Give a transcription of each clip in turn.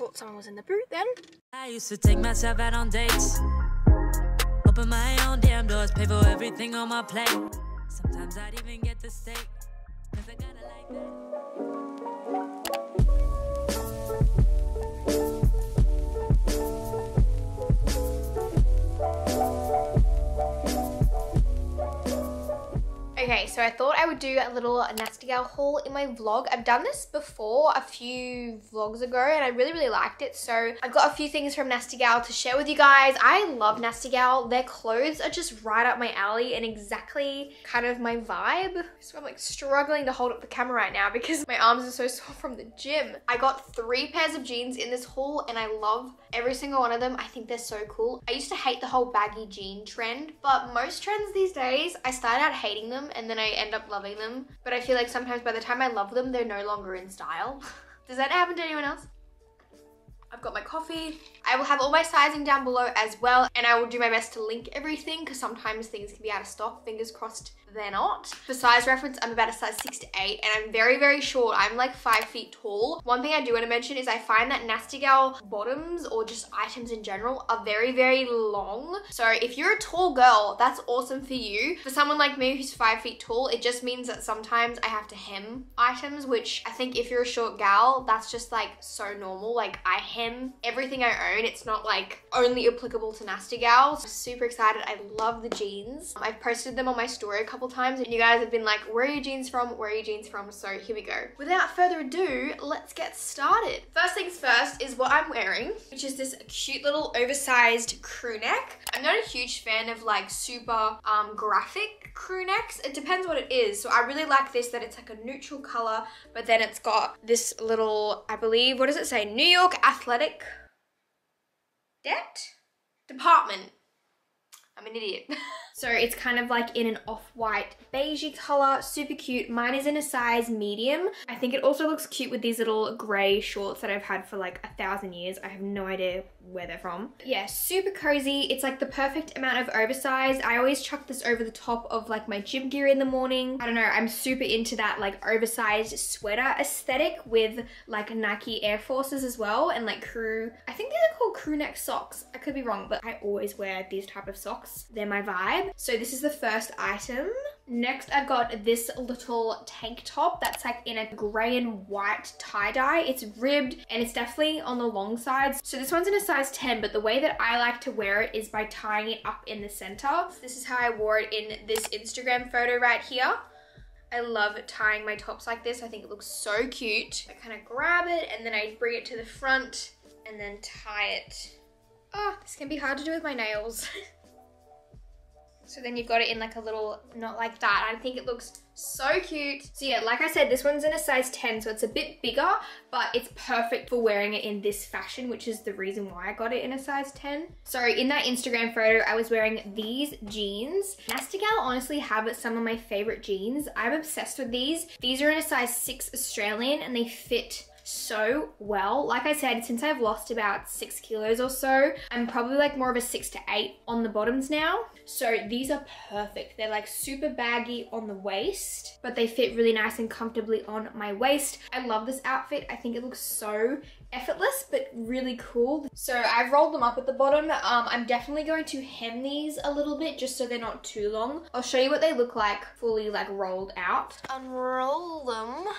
thought someone was in the boot then. I used to take myself out on dates, open my own damn doors, pay for everything on my plate. Sometimes I'd even get the steak, 'cause I gotta like that. Okay, so I thought I would do a little Nasty Gal haul in my vlog. I've done this before a few vlogs ago and I really liked it. So I've got a few things from Nasty Gal to share with you guys. I love Nasty Gal. Their clothes are just right up my alley and exactly kind of my vibe. So I'm like struggling to hold up the camera right now because my arms are so sore from the gym. I got 3 pairs of jeans in this haul and I love every single one of them. I think they're so cool. I used to hate the whole baggy jean trend, but most trends these days, I started out hating them and then I end up loving them. But I feel like sometimes by the time I love them, they're no longer in style. Does that happen to anyone else? I've got my coffee. I will have all my sizing down below as well, and I will do my best to link everything because sometimes things can be out of stock. Fingers crossed they're not. For size reference, I'm about a size 6 to 8 and I'm very short. I'm like 5 feet tall. One thing I do want to mention is I find that Nasty Gal bottoms or just items in general are very long. So if you're a tall girl, that's awesome for you. For someone like me who's 5 feet tall, it just means that sometimes I have to hem items, which I think if you're a short gal, that's just like so normal. Like I hem everything I own. It's not like only applicable to Nasty Gals. I'm super excited. I love the jeans. I've posted them on my story a couple times and you guys have been like, where are your jeans from? Where are your jeans from? So here we go. Without further ado, let's get started. First things first is what I'm wearing, which is this cute little oversized crew neck. I'm not a huge fan of like super graphic crew necks. It depends what it is. So I really like this, that it's like a neutral color, but then it's got this little, I believe, what does it say? New York Athletic Department. I'm an idiot. So it's kind of like in an off-white beigey color, super cute. Mine is in a size medium. I think it also looks cute with these little gray shorts that I've had for like 1,000 years. I have no idea where they're from. Yeah, super cozy. It's like the perfect amount of oversized. I always chuck this over the top of like my gym gear in the morning. I don't know, I'm super into that like oversized sweater aesthetic with like Nike Air Forces as well and like crew, I think these are called crew neck socks. I could be wrong, but I always wear these type of socks. They're my vibe. So this is the first item. Next, I've got this little tank top that's like in a gray and white tie-dye. It's ribbed and it's definitely on the long sides. So this one's in a size 10, but the way that I like to wear it is by tying it up in the center. This is how I wore it in this Instagram photo right here. I love tying my tops like this. I think it looks so cute. I kind of grab it and then I bring it to the front and then tie it. Oh, this can be hard to do with my nails. So then you've got it in like a little knot like that. I think it looks so cute. So yeah, like I said, this one's in a size 10, so it's a bit bigger, but it's perfect for wearing it in this fashion, which is the reason why I got it in a size 10. So in that Instagram photo, I was wearing these jeans. Nasty Gal honestly have some of my favorite jeans. I'm obsessed with these. These are in a size 6 Australian and they fit so well. Like I said, since I've lost about 6 kilos or so, I'm probably like more of a 6 to 8 on the bottoms now. So these are perfect. They're like super baggy on the waist, but they fit really nice and comfortably on my waist. I love this outfit. I think it looks so effortless, but really cool. So I've rolled them up at the bottom. I'm definitely going to hem these a little bit just so they're not too long. I'll show you what they look like fully like rolled out. Unroll them.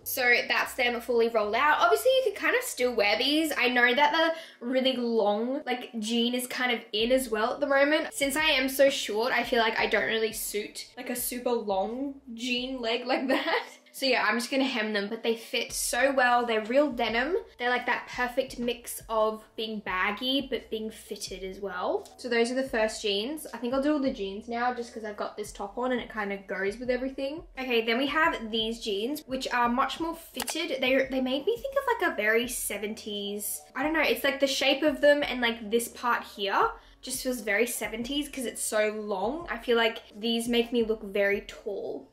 So that's them fully rolled out. Obviously you could kind of still wear these. I know that the really long like jean is kind of in as well at the moment. Since I am so short, I feel like I don't really suit like a super long jean leg like that. So yeah, I'm just gonna hem them, but they fit so well. They're real denim. They're like that perfect mix of being baggy, but being fitted as well. So those are the first jeans. I think I'll do all the jeans now just because I've got this top on and it kind of goes with everything. Okay, then we have these jeans, which are much more fitted. They made me think of like a very 70s, I don't know, it's like the shape of them and like this part here just feels very 70s because it's so long. I feel like these make me look very tall.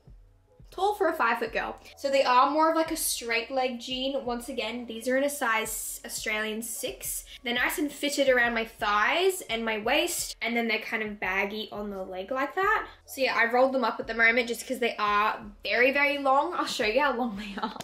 Tall for a 5-foot girl. So they are more of like a straight leg jean. Once again, these are in a size Australian 6. They're nice and fitted around my thighs and my waist, and then they're kind of baggy on the leg like that. So yeah, I rolled them up at the moment just because they are very long. I'll show you how long they are.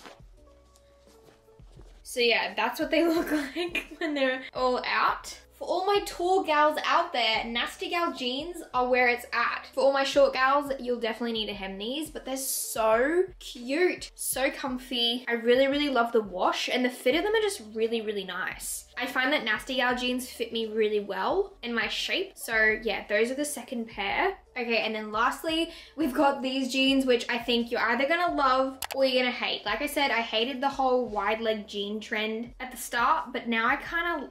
So yeah, that's what they look like when they're all out. For all my tall gals out there, Nasty Gal jeans are where it's at. For all my short gals, you'll definitely need to hem these, but they're so cute, so comfy. I really, really love the wash, and the fit of them are just really, really nice. I find that Nasty Gal jeans fit me really well in my shape. So yeah, those are the second pair. Okay, and then lastly, we've got these jeans, which I think you're either gonna love or you're gonna hate. Like I said, I hated the whole wide leg jean trend at the start, but now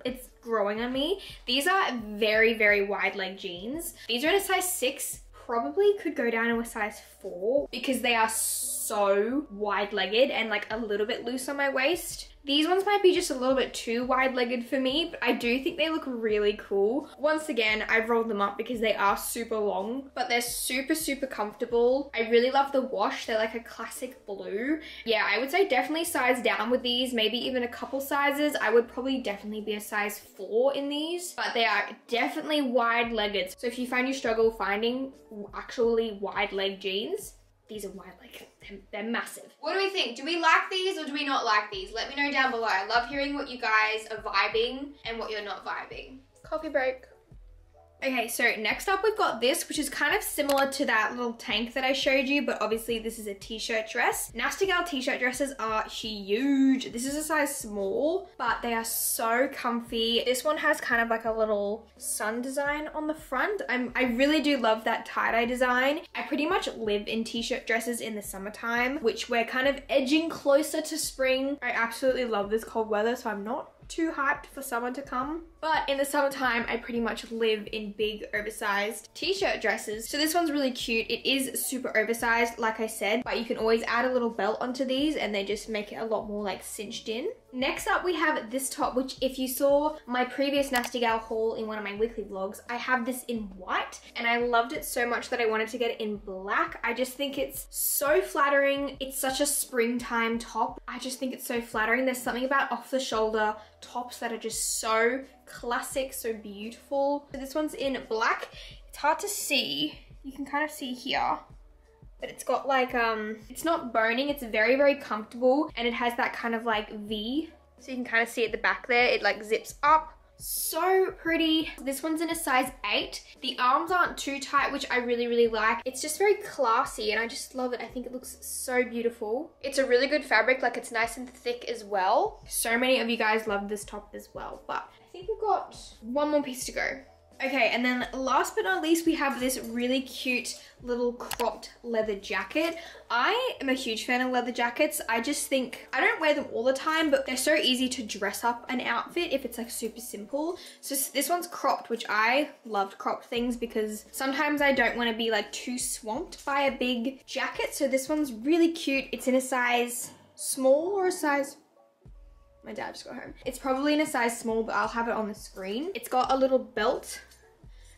it's growing on me. These are very, very wide leg jeans. These are in a size 6. Probably could go down to a size 4 because they are so wide-legged and like a little bit loose on my waist. These ones might be just a little bit too wide-legged for me, but I do think they look really cool. Once again, I've rolled them up because they are super long, but they're super, super comfortable. I really love the wash. They're like a classic blue. Yeah, I would say definitely size down with these, maybe even a couple sizes. I would probably definitely be a size 4 in these, but they are definitely wide-legged. So if you find you struggle finding actually wide-leg jeans, these are wide leg. They're massive. What do we think? Do we like these or do we not like these? Let me know down below. I love hearing what you guys are vibing and what you're not vibing. Coffee break. Okay, so next up we've got this, which is kind of similar to that little tank that I showed you, but obviously this is a t-shirt dress. Nasty Gal t-shirt dresses are huge. This is a size small, but they are so comfy. This one has kind of like a little sun design on the front. I really do love that tie-dye design. I pretty much live in t-shirt dresses in the summertime, which we're kind of edging closer to spring. I absolutely love this cold weather, so I'm not too hyped for summer to come. But in the summertime, I pretty much live in big oversized t-shirt dresses. So this one's really cute. It is super oversized, like I said, but you can always add a little belt onto these and they just make it a lot more like cinched in. Next up, we have this top, which if you saw my previous Nasty Gal haul in one of my weekly vlogs, I have this in white and I loved it so much that I wanted to get it in black. I just think it's so flattering. It's such a springtime top. I just think it's so flattering. There's something about off the shoulder tops that are just so classic, so beautiful. So this one's in black. It's hard to see. You can kind of see here. But it's got like, it's not boning, it's very, very comfortable. And it has that kind of like V. So you can kind of see at the back there, it like zips up. So pretty. This one's in a size 8. The arms aren't too tight, which I really, really like. It's just very classy and I just love it. I think it looks so beautiful. It's a really good fabric, like it's nice and thick as well. So many of you guys love this top as well, but I think we've got one more piece to go. Okay, and then last but not least, we have this really cute little cropped leather jacket. I am a huge fan of leather jackets. I just think, I don't wear them all the time, but they're so easy to dress up an outfit if it's like super simple. So this one's cropped, which I loved cropped things because sometimes I don't want to be like too swamped by a big jacket. So this one's really cute. It's in a size small or a size... My dad just got home. It's probably in a size small, but I'll have it on the screen. It's got a little belt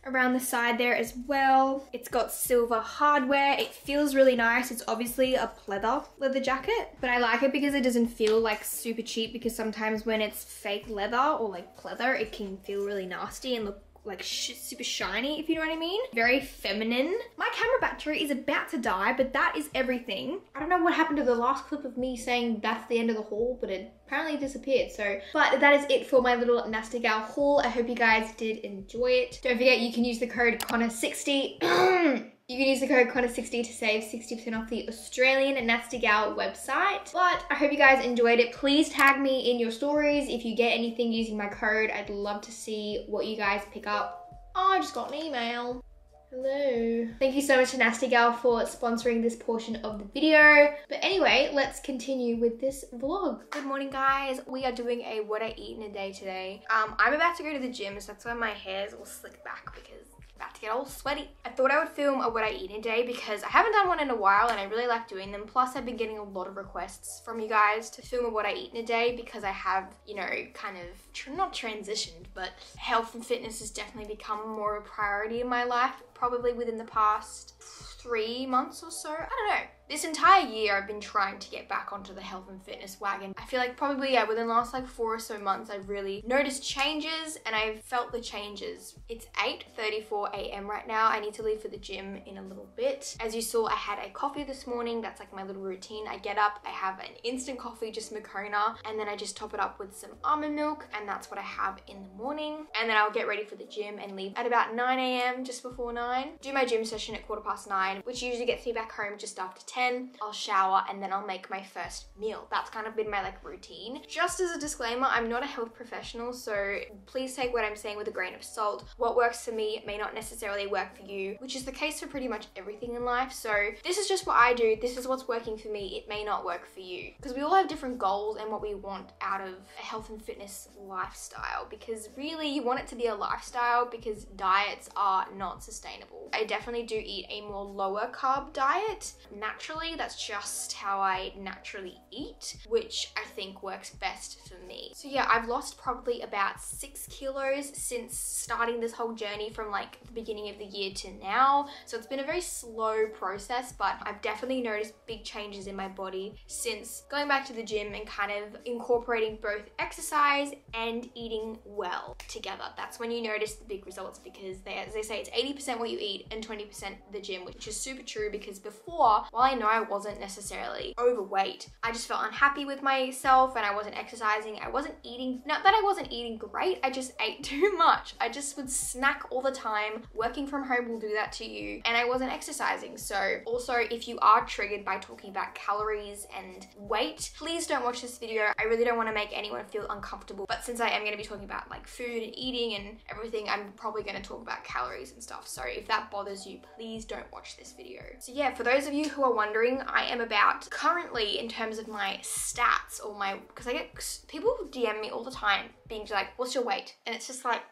around the side there as well. It's got silver hardware. It feels really nice. It's obviously a pleather leather jacket, but I like it because it doesn't feel like super cheap, because sometimes when it's fake leather or like pleather, it can feel really nasty and look like super shiny, if you know what I mean. Very feminine. My camera battery is about to die, but that is everything. I don't know what happened to the last clip of me saying that's the end of the haul, but it apparently disappeared. So, but that is it for my little Nasty Gal haul. I hope you guys did enjoy it. Don't forget, you can use the code Conagh60. You can use the code Conagh60 to save 60% off the Australian Nasty Gal website. But I hope you guys enjoyed it. Please tag me in your stories if you get anything using my code. I'd love to see what you guys pick up. Oh, I just got an email. Hello. Thank you so much to Nasty Gal for sponsoring this portion of the video. But anyway, let's continue with this vlog. Good morning, guys. We are doing a what I eat in a day today. I'm about to go to the gym, so that's why my hair's all slicked back because about to get all sweaty. I thought I would film a what I eat in a day because I haven't done one in a while and I really like doing them. Plus I've been getting a lot of requests from you guys to film a what I eat in a day because I have, you know, kind of not transitioned, but health and fitness has definitely become more of a priority in my life, probably within the past 3 months or so. I don't know. This entire year I've been trying to get back onto the health and fitness wagon. I feel like probably, yeah, within the last like 4 or so months, I've really noticed changes and I've felt the changes. It's 8:34 a.m. right now. I need to leave for the gym in a little bit. As you saw, I had a coffee this morning. That's like my little routine. I get up, I have an instant coffee, just Moccona, and then I just top it up with some almond milk, and that's what I have in the morning. And then I'll get ready for the gym and leave at about 9 a.m, just before 9. Do my gym session at 9:15, which usually gets me back home just after 10. I'll shower and then I'll make my first meal. That's kind of been my like routine. Just as a disclaimer, I'm not a health professional, so please take what I'm saying with a grain of salt. What works for me may not necessarily work for you, which is the case for pretty much everything in life. So this is just what I do. This is what's working for me. It may not work for you, because we all have different goals and what we want out of a health and fitness lifestyle, because really you want it to be a lifestyle, because diets are not sustainable. I definitely do eat a more lower carb diet naturally. That's just how I naturally eat, which I think works best for me. So yeah, I've lost probably about 6 kilos since starting this whole journey from like the beginning of the year to now. So it's been a very slow process, but I've definitely noticed big changes in my body since going back to the gym and kind of incorporating both exercise and eating well together. That's when you notice the big results, because as they say, it's 80% what you eat and 20% the gym, which is super true, because before, while I know I wasn't necessarily overweight, I just felt unhappy with myself and I wasn't exercising. I wasn't eating, not that I wasn't eating great, I just ate too much. I just would snack all the time. Working from home will do that to you, and I wasn't exercising. So also, if you are triggered by talking about calories and weight, please don't watch this video. I really don't want to make anyone feel uncomfortable, but since I am going to be talking about like food and eating and everything, I'm probably going to talk about calories and stuff. So if that bothers you, please don't watch this video. So yeah, for those of you who are wondering, I am about currently, in terms of my stats or my, because I get people DM me all the time being like, what's your weight? And it's just like,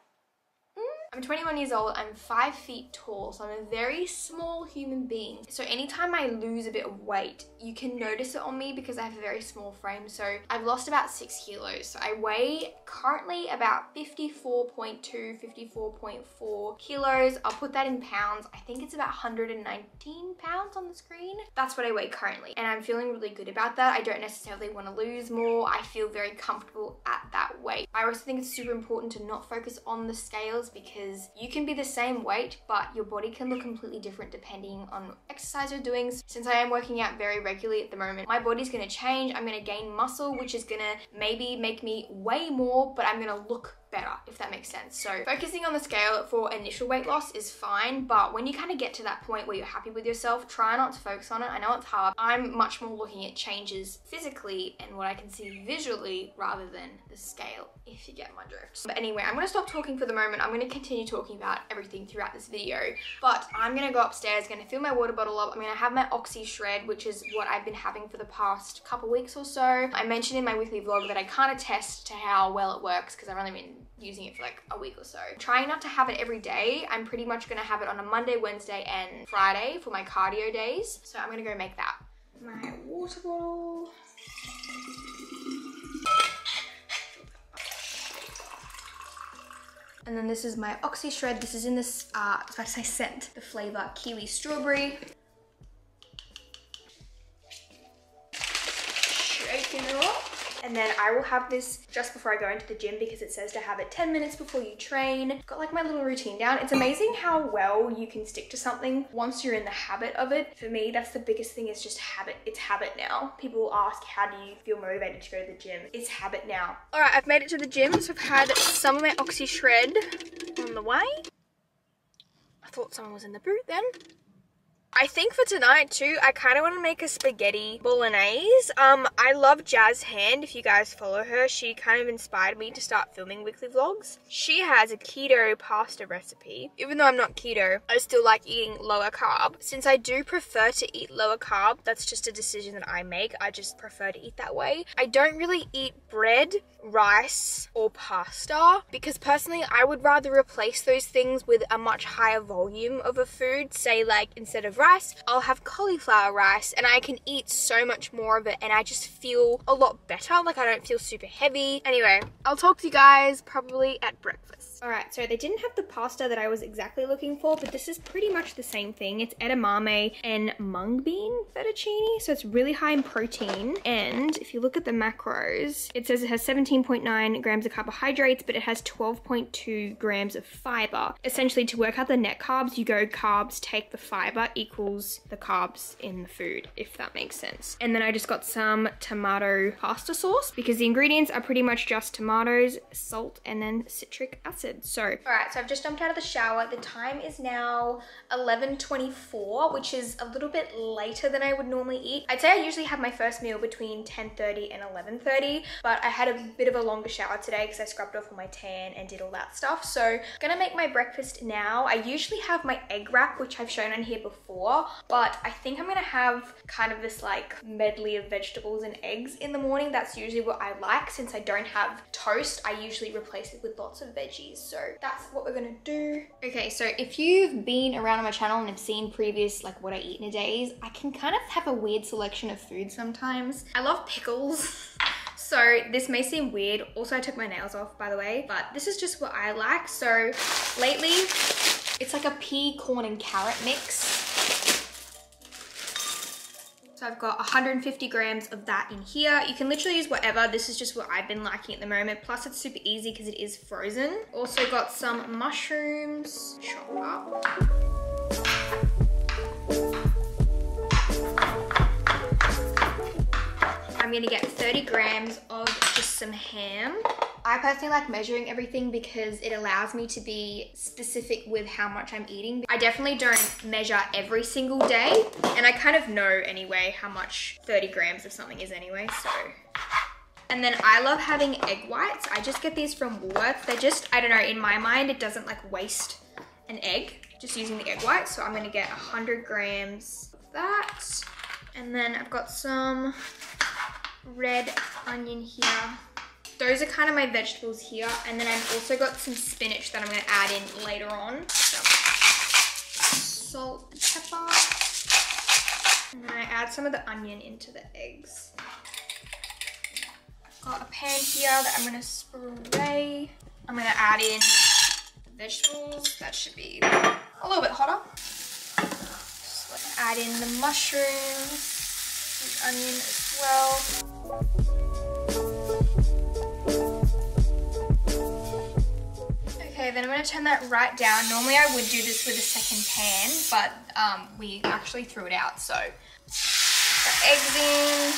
I'm 21 years old, I'm 5 feet tall, so I'm a very small human being. So anytime I lose a bit of weight, you can notice it on me because I have a very small frame. So I've lost about 6 kilos. So I weigh currently about 54.2, 54.4 kilos. I'll put that in pounds. I think it's about 119 pounds on the screen. That's what I weigh currently. And I'm feeling really good about that. I don't necessarily want to lose more. I feel very comfortable at that weight. I also think it's super important to not focus on the scales, because you can be the same weight, but your body can look completely different depending on exercise you're doing. Since I am working out very regularly at the moment, my body's going to change. I'm going to gain muscle, which is going to maybe make me weigh more, but I'm going to look better, if that makes sense. So focusing on the scale for initial weight loss is fine, but when you kind of get to that point where you're happy with yourself, try not to focus on it. I know it's hard. I'm much more looking at changes physically and what I can see visually rather than the scale, if you get my drift. But anyway, I'm going to stop talking for the moment. I'm going to continue talking about everything throughout this video, but I'm going to go upstairs, going to fill my water bottle up. I'm going to have my Oxy Shred, which is what I've been having for the past couple weeks or so. I mentioned in my weekly vlog that I can't attest to how well it works because I've only been using it for like a week or so. Trying not to have it every day. I'm pretty much gonna have it on a Monday, Wednesday, and Friday for my cardio days. So I'm gonna go make that. My water bottle. And then this is my Oxy Shred. This is in this, I was about to say scent, the flavor Kiwi Strawberry. Shaking it up. And then I will have this just before I go into the gym because it says to have it 10 minutes before you train. Got like my little routine down. It's amazing how well you can stick to something once you're in the habit of it. For me, that's the biggest thing, is just habit. It's habit now. People ask, how do you feel motivated to go to the gym? It's habit now. All right, I've made it to the gym. So I've had some of my Oxy Shred on the way. I thought someone was in the booth then. I think for tonight too, I kind of want to make a spaghetti bolognese. I love Jazz Hand. If you guys follow her, she kind of inspired me to start filming weekly vlogs. She has a keto pasta recipe. Even though I'm not keto, I still like eating lower carb. Since I do prefer to eat lower carb, that's just a decision that I make. I just prefer to eat that way. I don't really eat bread, rice, or pasta because personally, I would rather replace those things with a much higher volume of a food. Say like instead of rice, I'll have cauliflower rice and I can eat so much more of it and I just feel a lot better. Like I don't feel super heavy. Anyway, I'll talk to you guys probably at breakfast. All right, so they didn't have the pasta that I was exactly looking for, but this is pretty much the same thing. It's edamame and mung bean fettuccine, so it's really high in protein. And if you look at the macros, it says it has 17.9 grams of carbohydrates, but it has 12.2 grams of fiber. Essentially, to work out the net carbs, you go carbs, take the fiber equals the carbs in the food, if that makes sense. And then I just got some tomato pasta sauce because the ingredients are pretty much just tomatoes, salt, and then citric acid. So, all right, so I've just jumped out of the shower. The time is now 11:24, which is a little bit later than I would normally eat. I'd say I usually have my first meal between 10:30 and 11:30, but I had a bit of a longer shower today because I scrubbed off all my tan and did all that stuff. So gonna make my breakfast now. I usually have my egg wrap, which I've shown on here before, but I think I'm gonna have kind of this like medley of vegetables and eggs in the morning. That's usually what I like. Since I don't have toast, I usually replace it with lots of veggies. So that's what we're gonna do. Okay, so if you've been around on my channel and have seen previous like what I eat in a day, I can kind of have a weird selection of food sometimes. I love pickles. So this may seem weird. Also, I took my nails off, by the way, but this is just what I like. So lately, it's like a pea, corn, and carrot mix. So I've got 150 grams of that in here. You can literally use whatever. This is just what I've been liking at the moment. Plus it's super easy because it is frozen. Also got some mushrooms, chop up. I'm gonna get 30 grams of just some ham. I personally like measuring everything because it allows me to be specific with how much I'm eating. I definitely don't measure every single day, and I kind of know anyway how much 30 grams of something is anyway, so. And then I love having egg whites. I just get these from Woolworths. They're just, I don't know, in my mind, it doesn't like waste an egg just using the egg whites. So I'm gonna get 100 grams of that. And then I've got some red onion here. Those are kind of my vegetables here. And then I've also got some spinach that I'm gonna add in later on. Some salt, pepper. And then I add some of the onion into the eggs. Got a pan here that I'm gonna spray. I'm gonna add in the vegetables. That should be a little bit hotter. Just let's add in the mushrooms, the onion as well. Okay, then I'm gonna turn that right down. Normally I would do this with a second pan, but we actually threw it out. So, the eggs in.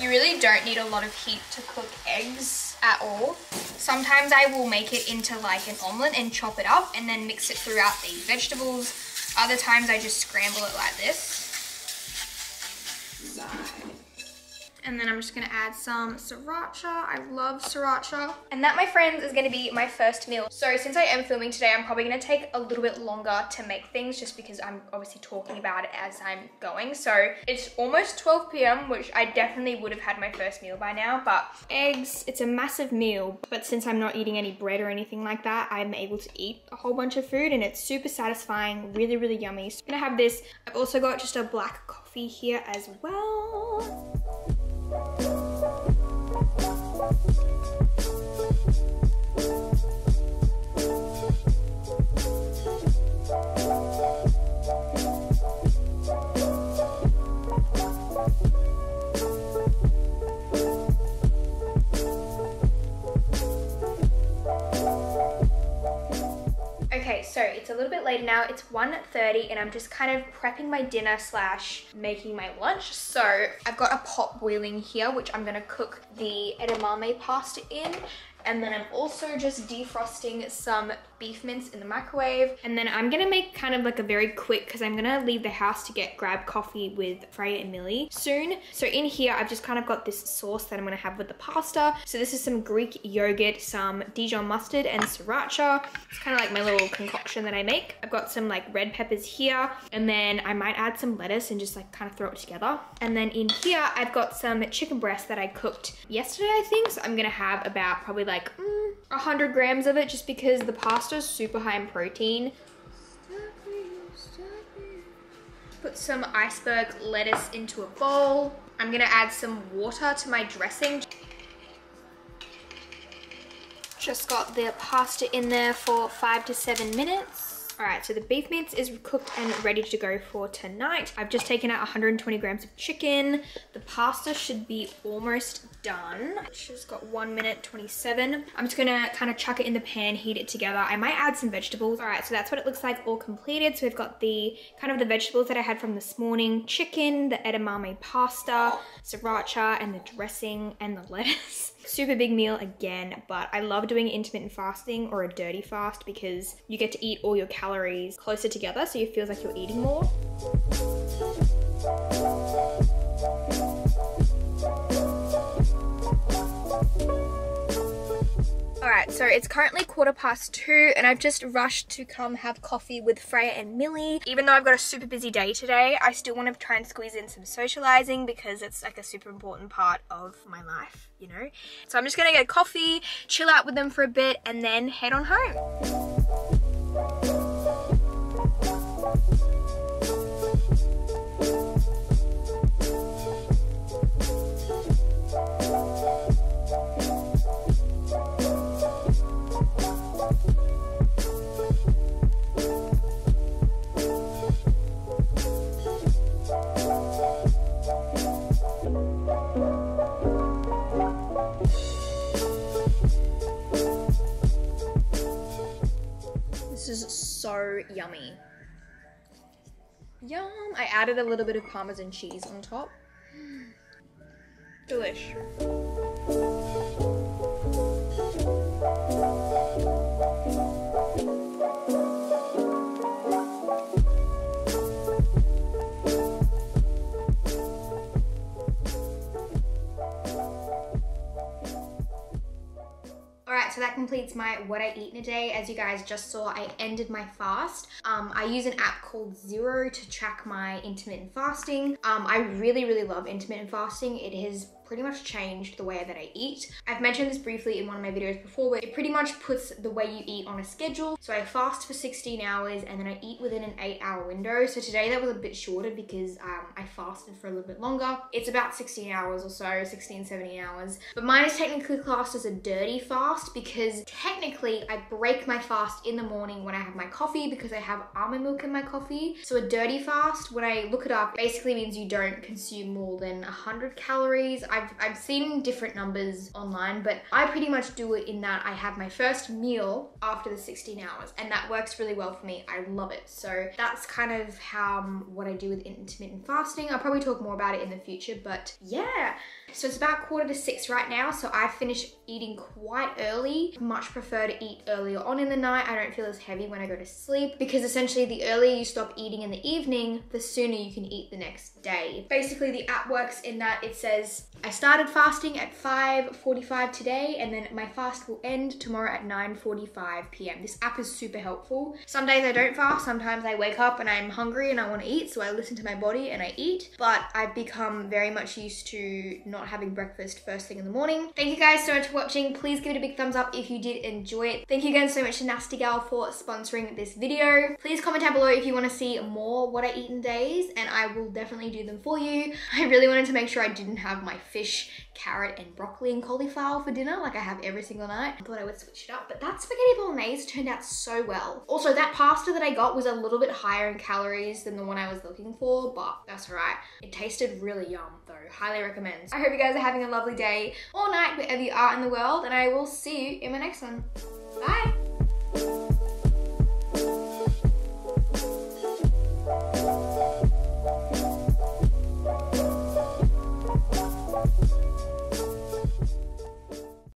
You really don't need a lot of heat to cook eggs at all. Sometimes I will make it into like an omelette and chop it up and then mix it throughout the vegetables. Other times I just scramble it like this. And then I'm just gonna add some sriracha. I love sriracha. And that, my friends, is gonna be my first meal. So since I am filming today, I'm probably gonna take a little bit longer to make things just because I'm obviously talking about it as I'm going. So it's almost 12 p.m, which I definitely would have had my first meal by now, but eggs, it's a massive meal. But since I'm not eating any bread or anything like that, I'm able to eat a whole bunch of food and it's super satisfying, really, really yummy. So I'm gonna have this. I've also got just a black coffee here as well. Okay, so it's a little bit later now. It's 1:30 and I'm just kind of prepping my dinner slash making my lunch. So I've got a pot boiling here, which I'm gonna cook the edamame pasta in. And then I'm also just defrosting some beef mince in the microwave. And then I'm gonna make kind of like a very quick, because I'm gonna leave the house to grab coffee with Freya and Millie soon. So in here, I've just kind of got this sauce that I'm gonna have with the pasta. So this is some Greek yogurt, some Dijon mustard, and sriracha. It's kind of like my little concoction that I make. I've got some like red peppers here, and then I might add some lettuce and just like kind of throw it together. And then in here, I've got some chicken breast that I cooked yesterday, I think. So I'm gonna have about probably like 100 grams of it, just because the pasta is super high in protein. Put some iceberg lettuce into a bowl. I'm gonna add some water to my dressing. Just got the pasta in there for 5 to 7 minutes. All right, so the beef mince is cooked and ready to go for tonight. I've just taken out 120 grams of chicken. The pasta should be almost done. It's just got 1 minute 27. I'm just gonna kind of chuck it in the pan, heat it together. I might add some vegetables. All right, so that's what it looks like all completed. So we've got the kind of the vegetables that I had from this morning, chicken, the edamame pasta, sriracha, and the dressing and the lettuce. Super big meal again, but I love doing intermittent fasting or a dirty fast because you get to eat all your calories closer together, so it feels like you're eating more. Alright, so it's currently 2:15 and I've just rushed to come have coffee with Freya and Millie. Even though I've got a super busy day today, I still want to try and squeeze in some socializing because it's like a super important part of my life, you know? So I'm just gonna get coffee, chill out with them for a bit, and then head on home. This is so yummy. Yum! I added a little bit of Parmesan cheese on top. Delish. So that completes my what I eat in a day. As you guys just saw, I ended my fast. I use an app called Zero to track my intermittent fasting. I really love intermittent fasting. It has pretty much changed the way that I eat. I've mentioned this briefly in one of my videos before, but it pretty much puts the way you eat on a schedule. So I fast for 16 hours and then I eat within an 8-hour window. So today that was a bit shorter because I fasted for a little bit longer. It's about 16 hours or so, 16, 17 hours. But mine is technically classed as a dirty fast because technically I break my fast in the morning when I have my coffee because I have almond milk in my coffee. So a dirty fast, when I look it up, basically means you don't consume more than 100 calories. I've seen different numbers online, but I pretty much do it in that I have my first meal after the 16 hours, and that works really well for me. I love it. So that's kind of how what I do with intermittent fasting. I'll probably talk more about it in the future, but yeah. So it's about 5:45 right now, so I finished eating quite early. Much prefer to eat earlier on in the night. I don't feel as heavy when I go to sleep because essentially the earlier you stop eating in the evening, the sooner you can eat the next day. Basically the app works in that it says I started fasting at 5:45 today and then my fast will end tomorrow at 9:45 p.m. This app is super helpful. Some days I don't fast, sometimes I wake up and I'm hungry and I want to eat, so I listen to my body and I eat, but I've become very much used to not having breakfast first thing in the morning. Thank you guys so much for watching. Please give it a big thumbs up if you did enjoy it. Thank you again so much to Nasty Gal for sponsoring this video. Please comment down below if you want to see more what I eat in days and I will definitely do them for you. I really wanted to make sure I didn't have my fish, carrot and broccoli and cauliflower for dinner like I have every single night. I thought I would switch it up, but that spaghetti bolognese turned out so well. Also, that pasta that I got was a little bit higher in calories than the one I was looking for, but that's all right. It tasted really yum though. Highly recommend. I hope you guys are having a lovely day or night wherever you are in the world, and I will see you in my next one. Bye.